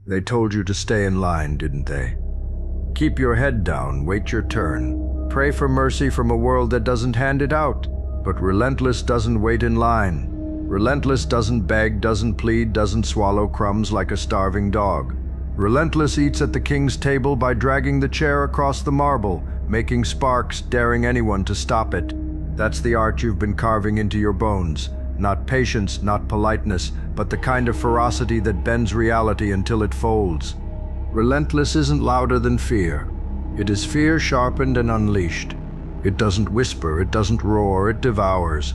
They told you to stay in line, didn't they? Keep your head down, wait your turn. Pray for mercy from a world that doesn't hand it out. But Relentless doesn't wait in line. Relentless doesn't beg, doesn't plead, doesn't swallow crumbs like a starving dog. Relentless eats at the king's table by dragging the chair across the marble, making sparks, daring anyone to stop it. That's the art you've been carving into your bones. Not patience, not politeness, but the kind of ferocity that bends reality until it folds. Relentless isn't louder than fear. It is fear sharpened and unleashed. It doesn't whisper, it doesn't roar, it devours.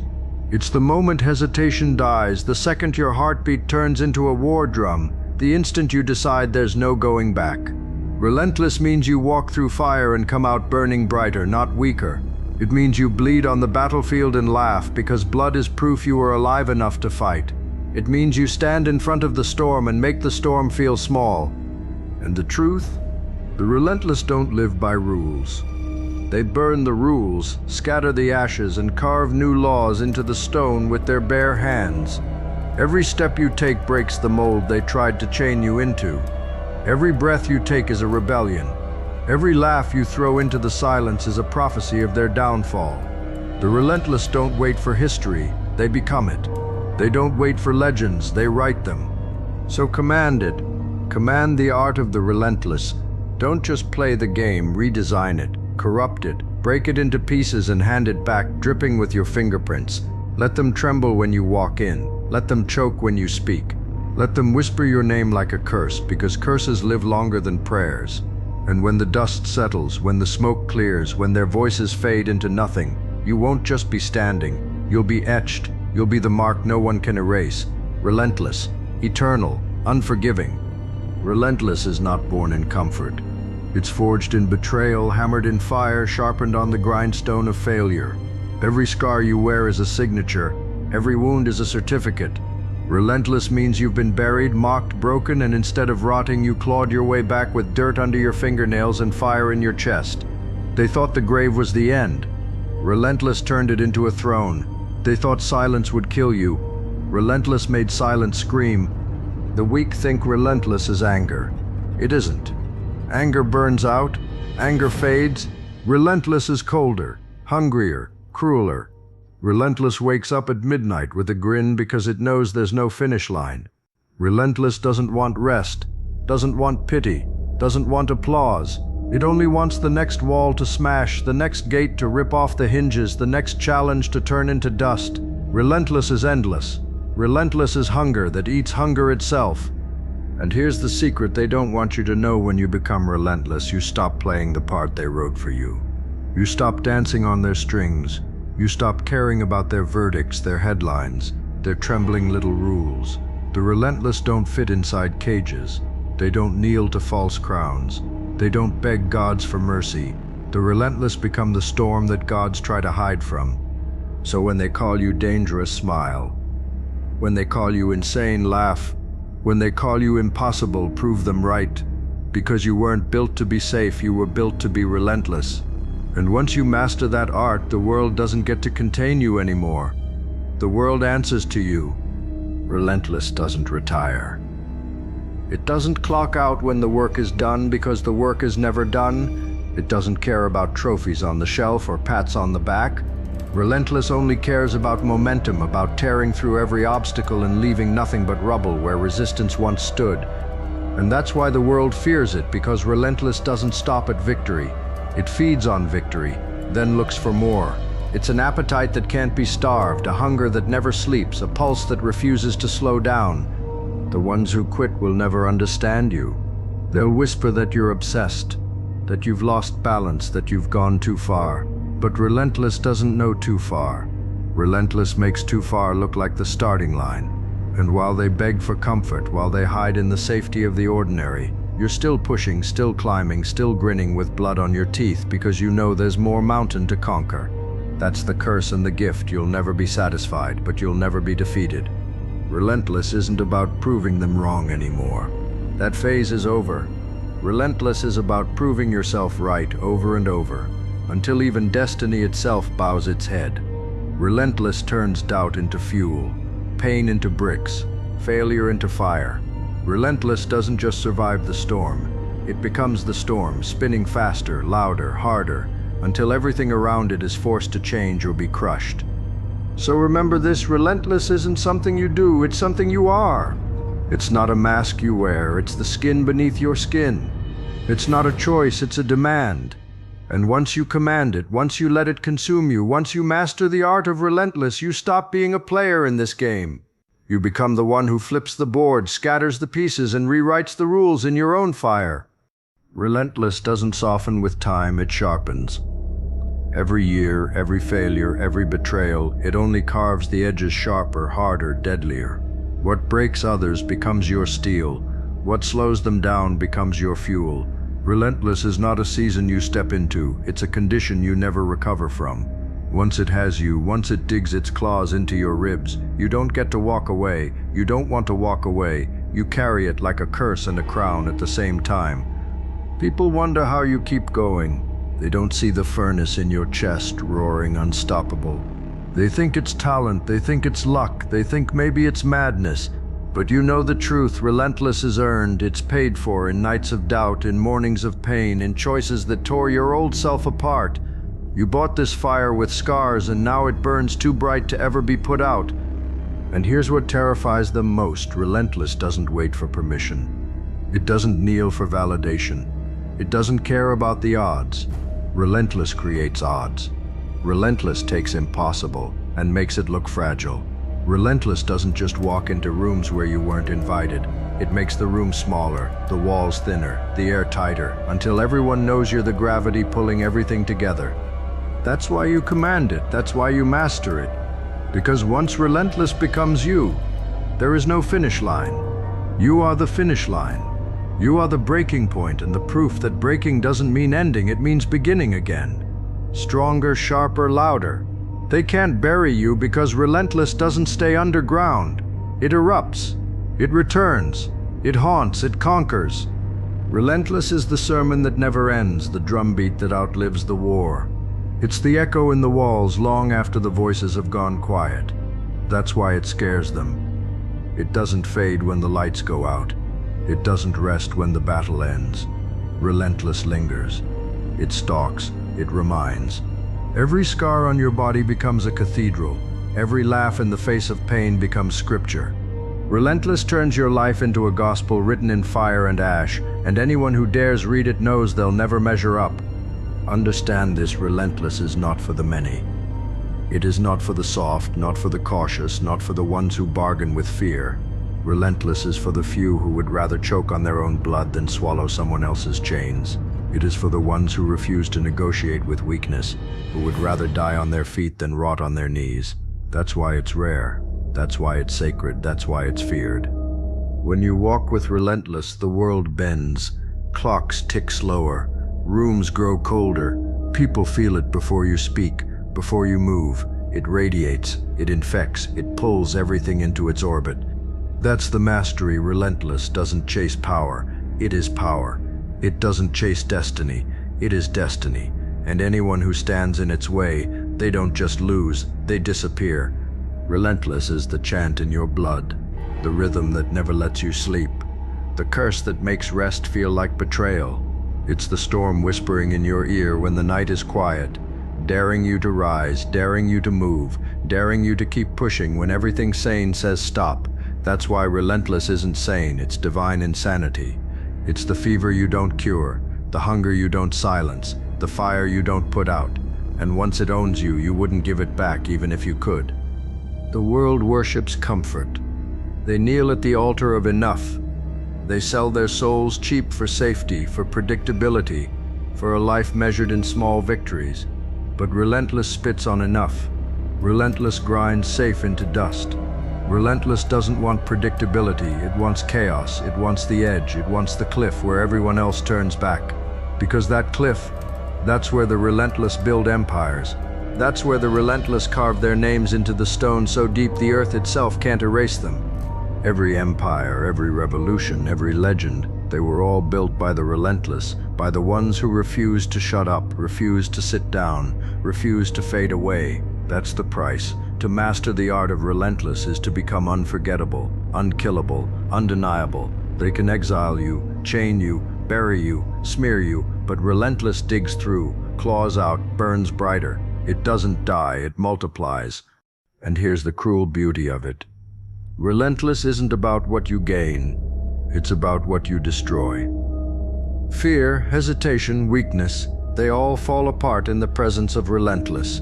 It's the moment hesitation dies, the second your heartbeat turns into a war drum, the instant you decide there's no going back. Relentless means you walk through fire and come out burning brighter, not weaker. It means you bleed on the battlefield and laugh because blood is proof you are alive enough to fight. It means you stand in front of the storm and make the storm feel small. And the truth? The relentless don't live by rules. They burn the rules, scatter the ashes, and carve new laws into the stone with their bare hands. Every step you take breaks the mold they tried to chain you into. Every breath you take is a rebellion. Every laugh you throw into the silence is a prophecy of their downfall. The relentless don't wait for history, they become it. They don't wait for legends, they write them. So command it. Command the art of the relentless. Don't just play the game, redesign it, corrupt it, break it into pieces and hand it back dripping with your fingerprints. Let them tremble when you walk in. Let them choke when you speak. Let them whisper your name like a curse, because curses live longer than prayers. And when the dust settles, when the smoke clears, when their voices fade into nothing, you won't just be standing. You'll be etched. You'll be the mark no one can erase. Relentless, eternal, unforgiving. Relentless is not born in comfort. It's forged in betrayal, hammered in fire, sharpened on the grindstone of failure. Every scar you wear is a signature. Every wound is a certificate. Relentless means you've been buried, mocked, broken, and instead of rotting, you clawed your way back with dirt under your fingernails and fire in your chest. They thought the grave was the end. Relentless turned it into a throne. They thought silence would kill you. Relentless made silence scream. The weak think relentless is anger. It isn't. Anger burns out. Anger fades. Relentless is colder, hungrier, crueler. Relentless wakes up at midnight with a grin because it knows there's no finish line. Relentless doesn't want rest, doesn't want pity, doesn't want applause. It only wants the next wall to smash, the next gate to rip off the hinges, the next challenge to turn into dust. Relentless is endless. Relentless is hunger that eats hunger itself. And here's the secret they don't want you to know when you become relentless. You stop playing the part they wrote for you. You stop dancing on their strings. You stop caring about their verdicts, their headlines, their trembling little rules. The relentless don't fit inside cages. They don't kneel to false crowns. They don't beg gods for mercy. The relentless become the storm that gods try to hide from. So when they call you dangerous, smile. When they call you insane, laugh. When they call you impossible, prove them right. Because you weren't built to be safe, you were built to be relentless. And once you master that art, the world doesn't get to contain you anymore. The world answers to you. Relentless doesn't retire. It doesn't clock out when the work is done because the work is never done. It doesn't care about trophies on the shelf or pats on the back. Relentless only cares about momentum, about tearing through every obstacle and leaving nothing but rubble where resistance once stood. And that's why the world fears it, because Relentless doesn't stop at victory. It feeds on victory, then looks for more. It's an appetite that can't be starved, a hunger that never sleeps, a pulse that refuses to slow down. The ones who quit will never understand you. They'll whisper that you're obsessed, that you've lost balance, that you've gone too far. But Relentless doesn't know too far. Relentless makes too far look like the starting line. And while they beg for comfort, while they hide in the safety of the ordinary, you're still pushing, still climbing, still grinning with blood on your teeth because you know there's more mountain to conquer. That's the curse and the gift. You'll never be satisfied, but you'll never be defeated. Relentless isn't about proving them wrong anymore. That phase is over. Relentless is about proving yourself right over and over, until even destiny itself bows its head. Relentless turns doubt into fuel, pain into bricks, failure into fire. Relentless doesn't just survive the storm. It becomes the storm, spinning faster, louder, harder, until everything around it is forced to change or be crushed. So remember this, relentless isn't something you do, it's something you are. It's not a mask you wear, it's the skin beneath your skin. It's not a choice, it's a demand. And once you command it, once you let it consume you, once you master the art of relentless, you stop being a player in this game. You become the one who flips the board, scatters the pieces, and rewrites the rules in your own fire. Relentless doesn't soften with time, it sharpens. Every year, every failure, every betrayal, it only carves the edges sharper, harder, deadlier. What breaks others becomes your steel. What slows them down becomes your fuel. Relentless is not a season you step into, it's a condition you never recover from. Once it has you, once it digs its claws into your ribs, you don't get to walk away, you don't want to walk away, you carry it like a curse and a crown at the same time. People wonder how you keep going. They don't see the furnace in your chest roaring unstoppable. They think it's talent, they think it's luck, they think maybe it's madness. But you know the truth, relentless is earned, it's paid for in nights of doubt, in mornings of pain, in choices that tore your old self apart. You bought this fire with scars and now it burns too bright to ever be put out. And here's what terrifies them most, relentless doesn't wait for permission. It doesn't kneel for validation. It doesn't care about the odds. Relentless creates odds. Relentless takes impossible and makes it look fragile. Relentless doesn't just walk into rooms where you weren't invited. It makes the room smaller, the walls thinner, the air tighter, until everyone knows you're the gravity pulling everything together. That's why you command it, that's why you master it. Because once relentless becomes you, there is no finish line. You are the finish line. You are the breaking point and the proof that breaking doesn't mean ending, it means beginning again. Stronger, sharper, louder. They can't bury you because relentless doesn't stay underground. It erupts. It returns. It haunts. It conquers. Relentless is the sermon that never ends, the drumbeat that outlives the war. It's the echo in the walls long after the voices have gone quiet. That's why it scares them. It doesn't fade when the lights go out. It doesn't rest when the battle ends. Relentless lingers. It stalks. It reminds. Every scar on your body becomes a cathedral. Every laugh in the face of pain becomes scripture. Relentless turns your life into a gospel written in fire and ash, and anyone who dares read it knows they'll never measure up. Understand this, relentless is not for the many. It is not for the soft, not for the cautious, not for the ones who bargain with fear. Relentless is for the few who would rather choke on their own blood than swallow someone else's chains. It is for the ones who refuse to negotiate with weakness, who would rather die on their feet than rot on their knees. That's why it's rare. That's why it's sacred. That's why it's feared. When you walk with relentless, the world bends. Clocks tick slower. Rooms grow colder. People feel it before you speak, before you move. It radiates. It infects. It pulls everything into its orbit. That's the mastery. Relentless doesn't chase power. It is power. It doesn't chase destiny, it is destiny, and anyone who stands in its way, they don't just lose, they disappear. Relentless is the chant in your blood, the rhythm that never lets you sleep, the curse that makes rest feel like betrayal. It's the storm whispering in your ear when the night is quiet, daring you to rise, daring you to move, daring you to keep pushing when everything sane says stop. That's why relentless isn't sane, it's divine insanity. It's the fever you don't cure, the hunger you don't silence, the fire you don't put out. And once it owns you, you wouldn't give it back even if you could. The world worships comfort. They kneel at the altar of enough. They sell their souls cheap for safety, for predictability, for a life measured in small victories. But relentless spits on enough. Relentless grinds safe into dust. Relentless doesn't want predictability, it wants chaos, it wants the edge, it wants the cliff where everyone else turns back. Because that cliff, that's where the relentless build empires. That's where the relentless carve their names into the stone so deep the earth itself can't erase them. Every empire, every revolution, every legend, they were all built by the relentless, by the ones who refused to shut up, refused to sit down, refused to fade away. That's the price. To master the art of relentless is to become unforgettable, unkillable, undeniable, the They can exile you, chain you, bury you, smear you, but relentless digs through, claws out, burns brighter. It doesn't die, it multiplies. And here's the cruel beauty of it. Relentless isn't about what you gain, it's about what you destroy. Fear, hesitation, weakness, they all fall apart in the presence of relentless.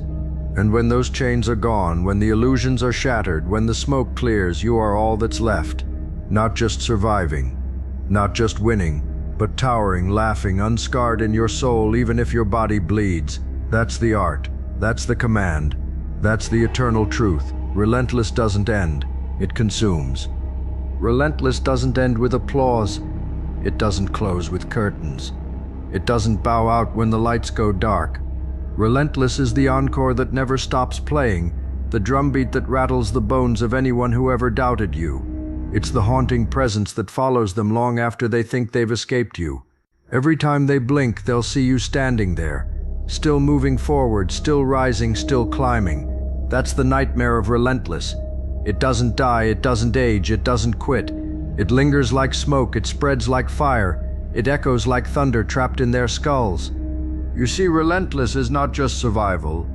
And when those chains are gone, when the illusions are shattered, when the smoke clears, you are all that's left. Not just surviving, not just winning, but towering, laughing, unscarred in your soul even if your body bleeds. That's the art, that's the command, that's the eternal truth. Relentless doesn't end, it consumes. Relentless doesn't end with applause. It doesn't close with curtains. It doesn't bow out when the lights go dark. Relentless is the encore that never stops playing, the drumbeat that rattles the bones of anyone who ever doubted you. It's the haunting presence that follows them long after they think they've escaped you. Every time they blink, they'll see you standing there, still moving forward, still rising, still climbing. That's the nightmare of relentless. It doesn't die, it doesn't age, it doesn't quit. It lingers like smoke, it spreads like fire, it echoes like thunder trapped in their skulls. You see, relentless is not just survival.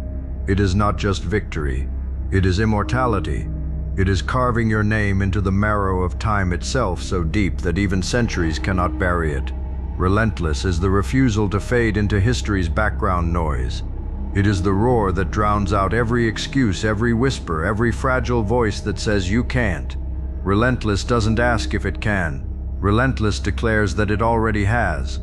It is not just victory. It is immortality. It is carving your name into the marrow of time itself so deep that even centuries cannot bury it. Relentless is the refusal to fade into history's background noise. It is the roar that drowns out every excuse, every whisper, every fragile voice that says you can't. Relentless doesn't ask if it can. Relentless declares that it already has.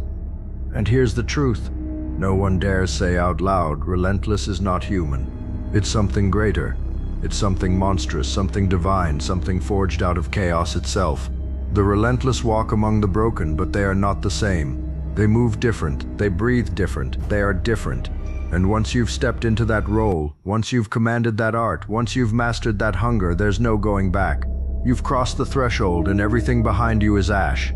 And here's the truth. No one dares say out loud, relentless is not human. It's something greater. It's something monstrous, something divine, something forged out of chaos itself. The relentless walk among the broken, but they are not the same. They move different, they breathe different, they are different. And once you've stepped into that role, once you've commanded that art, once you've mastered that hunger, there's no going back. You've crossed the threshold and everything behind you is ash.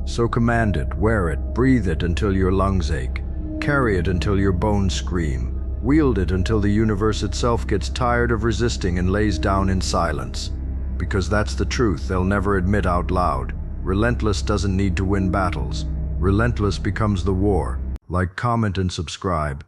So command it, wear it, breathe it until your lungs ache. Carry it until your bones scream. Wield it until the universe itself gets tired of resisting and lays down in silence. Because that's the truth they'll never admit out loud. Relentless doesn't need to win battles. Relentless becomes the war. Like, comment, and subscribe.